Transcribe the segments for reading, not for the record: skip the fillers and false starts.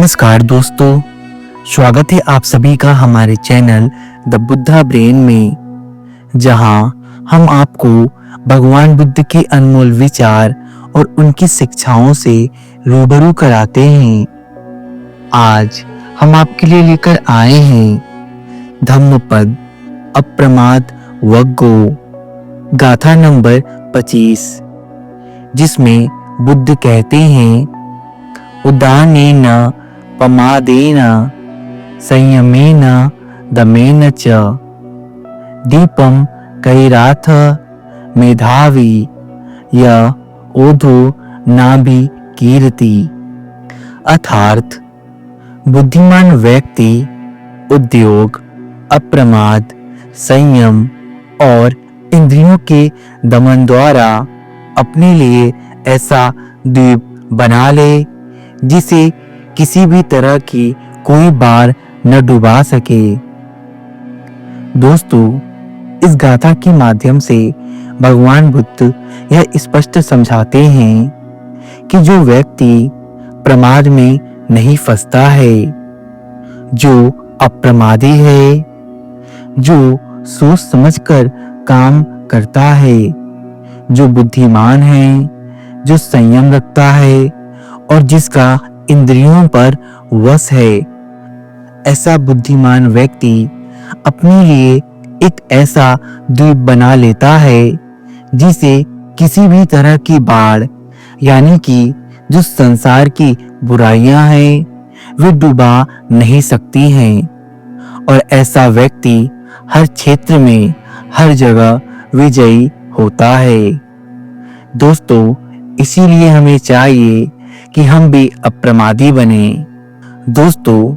नमस्कार दोस्तों, स्वागत है आप सभी का हमारे चैनल द बुद्धा ब्रेन में, जहां हम आपको भगवान बुद्ध के अनमोल विचार और उनकी शिक्षाओं से रूबरू कराते हैं। आज हम आपके लिए लेकर आए हैं धम्मपद अप्रमाद वग्गो गाथा नंबर 25, जिसमें बुद्ध कहते हैं, उदानेन पमादेन संयमेन दमेन च दीपम कैराथ मेधावी य ओधो नाभि कीर्ति। अर्थात बुद्धिमान व्यक्ति उद्योग, अप्रमाद, संयम और इंद्रियों के दमन द्वारा अपने लिए ऐसा द्वीप बना ले जिसे किसी भी तरह की कोई बाढ़ न डुबा सके। दोस्तों, इस गाथा के माध्यम से भगवान बुद्ध यह स्पष्ट समझाते हैं कि जो व्यक्ति प्रमाद में नहीं फंसता है, जो अप्रमादी है, जो सोच समझकर काम करता है, जो बुद्धिमान है, जो संयम रखता है और जिसका इंद्रियों पर वश है, ऐसा बुद्धिमान व्यक्ति अपने लिए एक ऐसा द्वीप बना लेता है जिसे किसी भी तरह की बाढ़, यानी कि जो संसार की बुराइयां हैं, वे डुबा नहीं सकती हैं। और ऐसा व्यक्ति हर क्षेत्र में, हर जगह विजयी होता है। दोस्तों, इसीलिए हमें चाहिए कि हम भी अप्रमादी बने। दोस्तों,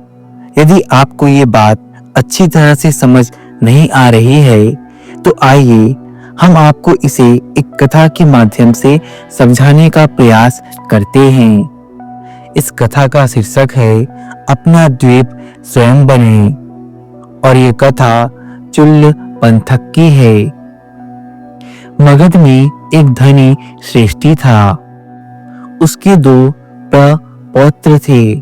यदि आपको ये बात अच्छी तरह से समझ नहीं आ रही है, तो आइए हम आपको इसे एक कथा के माध्यम से समझाने का प्रयास करते हैं। इस कथा का शीर्षक है अपना द्वीप स्वयं बने, और ये कथा चुल्ल पंथक की है। मगध में एक धनी श्रेष्ठी था। उसके 2 प्रपौत्र थे,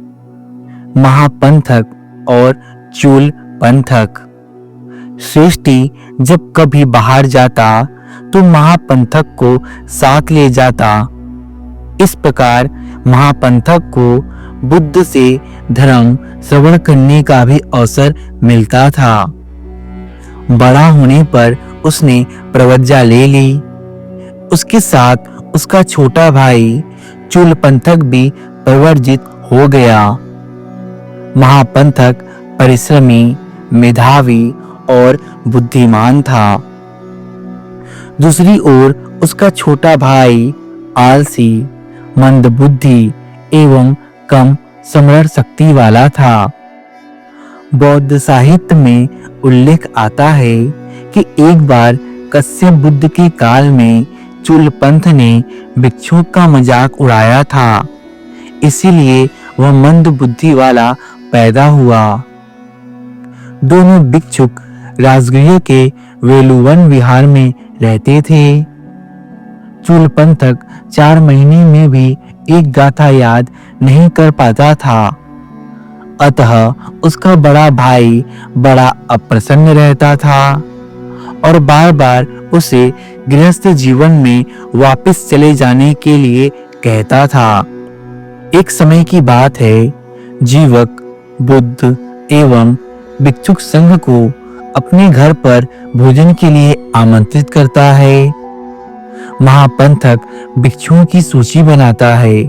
महापंथक और चूल पंथक। श्रेष्ठी जब कभी बाहर जाता तो महापंथक को साथ ले जाता। इस प्रकार महापंथक को बुद्ध से धर्म श्रवण करने का भी अवसर मिलता था। बड़ा होने पर उसने प्रवज्ञा ले ली। उसके साथ उसका छोटा भाई चूल पंथक भी प्रवर्जित हो गया। महापंथक परिश्रमी, मेधावी और बुद्धिमान था। दूसरी ओर उसका छोटा भाई आलसी, मंदबुद्धि एवं कम स्मरण शक्ति वाला था। बौद्ध साहित्य में उल्लेख आता है कि एक बार कश्यप बुद्ध के काल में चूल पंथ ने भिक्षुओं का मजाक उड़ाया था, इसीलिए वह मंद बुद्धि वाला पैदा हुआ। दोनों भिक्षुक राजगृह के वेलुवन विहार में रहते थे। चूल पंथक 4 महीने में भी एक गाथा याद नहीं कर पाता था। अतः उसका बड़ा भाई बड़ा अप्रसन्न रहता था और बार बार उसे गृहस्थ जीवन में वापस चले जाने के लिए कहता था। एक समय की बात है, जीवक बुद्ध एवं भिक्षुक संघ को अपने घर पर भोजन के लिए आमंत्रित करता है। महापंथक भिक्षुओं की सूची बनाता है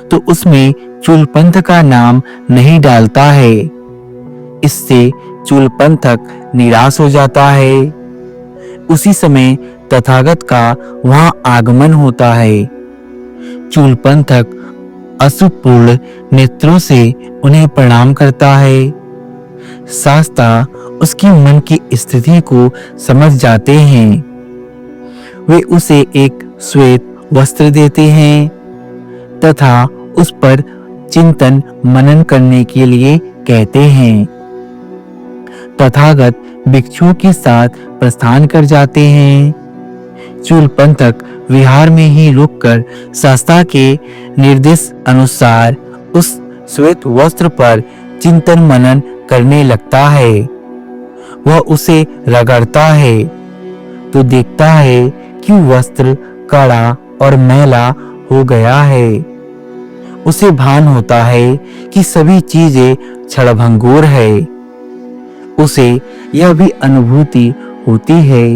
तो उसमें चूल पंथ का नाम नहीं डालता है। इससे चूल पंथक निराश हो जाता है। उसी समय तथागत का वहां आगमन होता है। चूल पंथक अश्रुपूर्ण नेत्रों से उन्हें प्रणाम करता है। शास्ता उसकी मन की स्थिति को समझ जाते हैं। वे उसे एक श्वेत वस्त्र देते हैं तथा उस पर चिंतन मनन करने के लिए कहते हैं। तथागत भिक्षुओं के साथ प्रस्थान कर जाते हैं। चूल पंथक विहार में ही रुककर शास्त्रा के निर्देश अनुसार उस श्वेत वस्त्र पर चिंतन मनन करने लगता है, वह उसे रगड़ता है तो देखता है कि वस्त्र कड़ा और मैला हो गया है। उसे भान होता है कि सभी चीजें क्षणभंगुर है। उसे यह भी अनुभूति होती है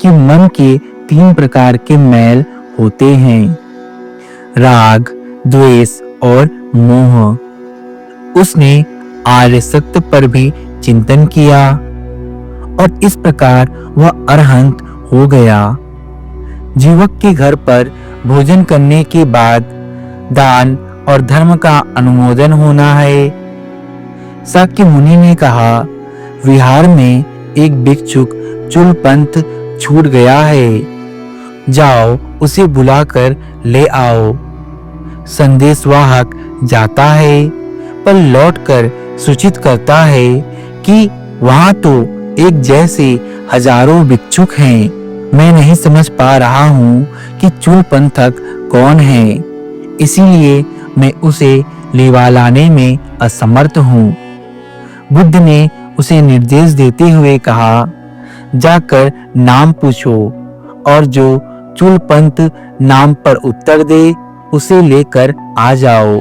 कि मन के 3 प्रकार के मैल होते हैं, राग, द्वेष और मोह। उसने आर्य सत्य पर भी चिंतन किया और इस प्रकार वह अरहंत हो गया। जीवक के घर पर भोजन करने के बाद दान और धर्म का अनुमोदन होना है। शाक्य मुनि ने कहा, विहार में एक भिक्षुक चूलपंथ छूट गया है, जाओ उसे बुलाकर ले आओ। संदेशवाहक जाता है पर लौटकर सूचित करता है कि वहां तो एक जैसे हजारों भिक्षुक हैं। मैं नहीं समझ पा रहा हूँ कि चूलपंथक कौन है, इसीलिए मैं उसे लेवा लाने में असमर्थ हूँ। बुद्ध ने उसे निर्देश देते हुए कहा, जाकर नाम पूछो और जो चूलपंथ नाम पर उत्तर दे उसे लेकर आ जाओ।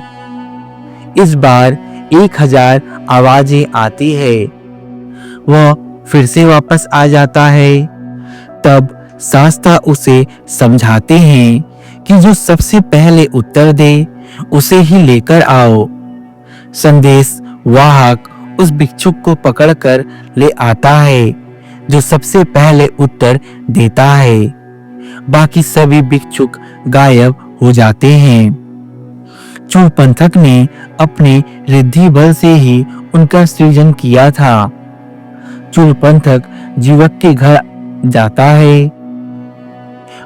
इस बार 1000 आवाजें आती है। वह फिर से वापस आ जाता है। तब शास्त्रा उसे समझाते हैं कि जो सबसे पहले उत्तर दे उसे ही लेकर आओ। संदेश वाहक उस भिक्षुक को पकड़कर ले आता है जो सबसे पहले उत्तर देता है। बाकी सभी भिक्षुक गायब हो जाते हैं। चूलपंथक ने अपने रिद्धि बल से ही उनका सृजन किया था। चूलपंथक जीवक के घर जाता है।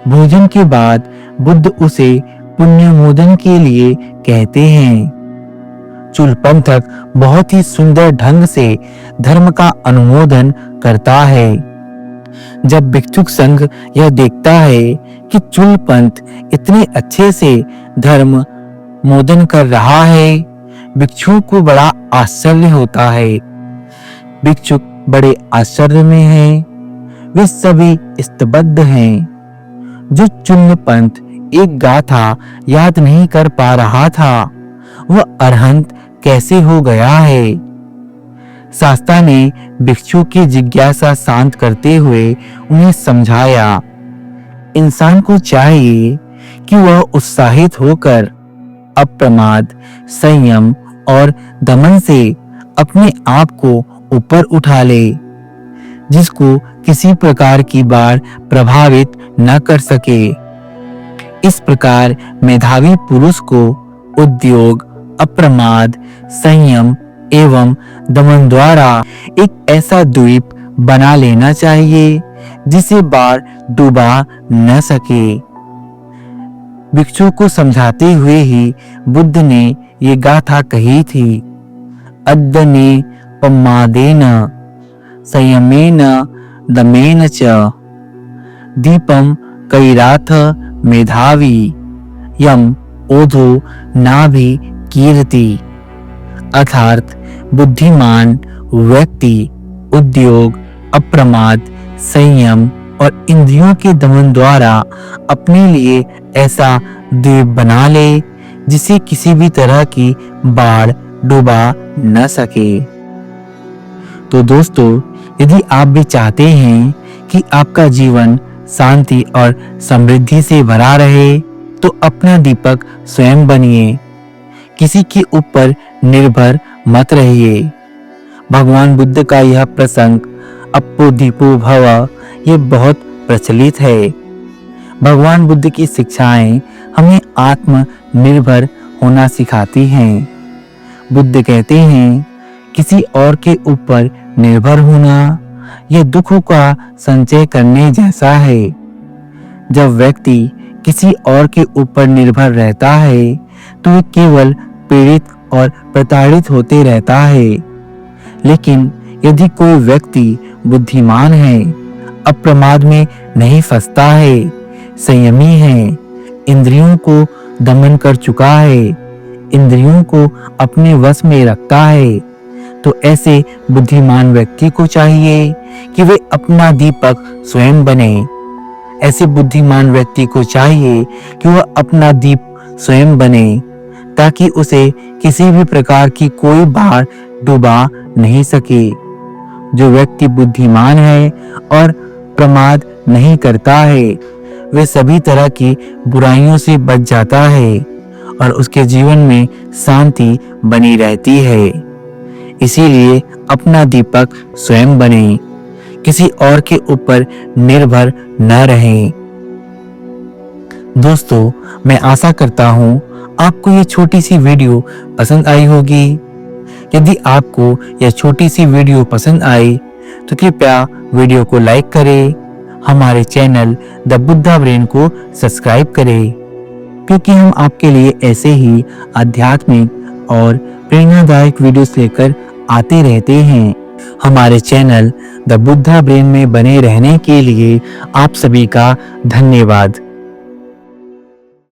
भोजन के बाद बुद्ध उसे पुण्यमोदन के लिए कहते हैं। चूलपंथक बहुत ही सुंदर ढंग से धर्म का अनुमोदन करता है। जब भिक्षुक संघ यह देखता है कि चूलपंथ इतने अच्छे से धर्म मोदन कर रहा है, भिक्षुओं को बड़ा आश्चर्य होता है। भिक्षुक बड़े आश्चर्य में हैं। वे सभी स्तब्ध हैं। जो चूलपंथ एक गाथा याद नहीं कर पा रहा था, वह अरहंत कैसे हो गया है। शास्त्रा ने भिक्षु की जिज्ञासा शांत करते हुए उन्हें समझाया, इंसान को चाहिए कि वह उत्साहित होकर अप्रमाद, संयम और दमन से अपने आप को ऊपर उठा ले, जिसको किसी प्रकार की बाढ़ प्रभावित न कर सके। इस प्रकार मेधावी पुरुष को उद्योग, अप्रमाद, संयम एवं दमन द्वारा एक ऐसा द्वीप बना लेना चाहिए जिसे बाढ़ डुबा न सके। भिक्षु को समझाते हुए ही बुद्ध ने ये गाथा कही थी, अद्दने पम्मादेन संयमेन दमेन च दीपम कैराथ मेधावी यम ओधो नाभि कीर्ति। अर्थात बुद्धिमान व्यक्ति उद्योग, अप्रमाद, संयम और इंद्रियों के दमन द्वारा अपने लिए ऐसा द्वीप बना ले जिसे किसी भी तरह की बाढ़ डुबा न सके। तो दोस्तों, यदि आप भी चाहते हैं कि आपका जीवन शांति और समृद्धि से भरा रहे, तो अपना दीपक स्वयं बनिए। किसी के ऊपर निर्भर मत रहिए। भगवान बुद्ध का यह प्रसंग अप्पो दीपो भव ये बहुत प्रचलित है। भगवान बुद्ध की शिक्षाएं हमें आत्मनिर्भर होना सिखाती हैं। बुद्ध कहते हैं, किसी और के ऊपर निर्भर होना यह दुखों का संचय करने जैसा है। जब व्यक्ति किसी और के ऊपर निर्भर रहता है तो वह केवल पीड़ित और प्रताड़ित होते रहता है। लेकिन यदि कोई व्यक्ति बुद्धिमान है, अप्रमाद में नहीं फंसता है, संयमी है, इंद्रियों को दमन कर चुका है, इंद्रियों को अपने वश में रखता है, तो ऐसे बुद्धिमान व्यक्ति को चाहिए कि वे अपना दीपक स्वयं बने। ऐसे बुद्धिमान व्यक्ति को चाहिए कि वह अपना दीप स्वयं बने, ताकि उसे किसी भी प्रकार की कोई बाढ़ डुबा नहीं सके। जो व्यक्ति बुद्धिमान है और प्रमाद नहीं करता है, वह सभी तरह की बुराइयों से बच जाता है और उसके जीवन में शांति बनी रहती है। इसीलिए अपना दीपक स्वयं बने, किसी और के ऊपर निर्भर न रहें। दोस्तों, मैं आशा करता हूँ आपको ये छोटी सी वीडियो पसंद आई होगी। यदि आपको यह छोटी सी वीडियो पसंद आई तो कृपया वीडियो को लाइक करें, हमारे चैनल द बुद्धा ब्रेन को सब्सक्राइब करें, क्योंकि हम आपके लिए ऐसे ही आध्यात्मिक और प्रेरणादायक वीडियोस लेकर आते रहते हैं। हमारे चैनल द बुद्धा ब्रेन में बने रहने के लिए आप सभी का धन्यवाद।